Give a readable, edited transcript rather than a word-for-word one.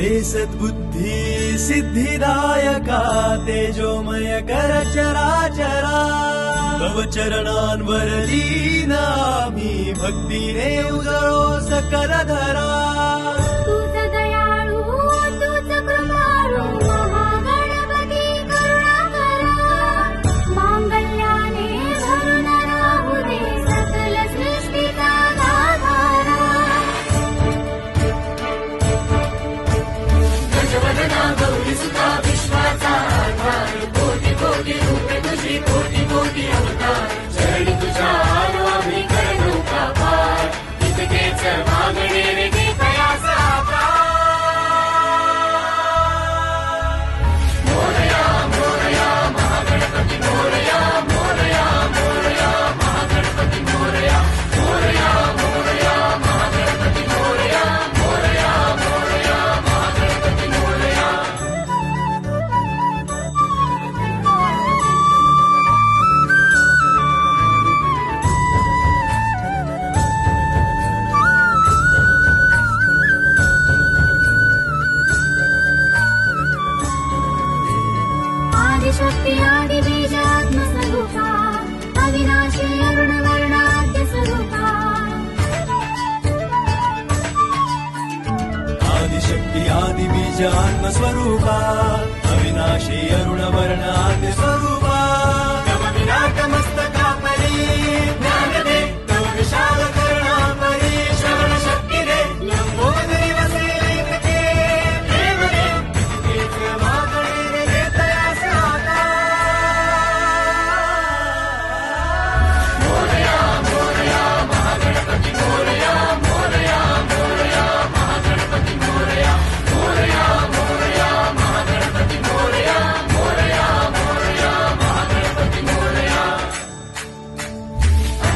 ते सद्बुद्धी सिद्धिदायका तेजोमय कर चराचरा तव चरणांवर लीन आम्ही भक्तीने उजळो सकल धरा तूच दयाळू तूच कृपाळू महागणपती करुणाकरा मांगल्याने भरून राहू दे सकल सृष्टीचा गाभारा गजवदना गौरी सुता विश्वाचा आधार कोटी कोटी रूपे तुझी कोटी कोटी अवतार चरणी तुझ्या आलो आम्ही करतो का पार इतकेच मागणे रे कया साकार मोरया मोरया महागणपती मोरया मोरया मोरया महागणपती मोरया मोरया मोरया महागणपती मोरया मोरया मोरया महागणपती मोरया आदिशक्ती आदिबीज आत्मस्वरूपा अविनाशी अरुणवर्णाद्य स्वरूपा आदिशक्ती आदिबीज आत्मस्वरूपा अविनाशी अरुणवर्ण आद्य स्वरूपा तव विना तमस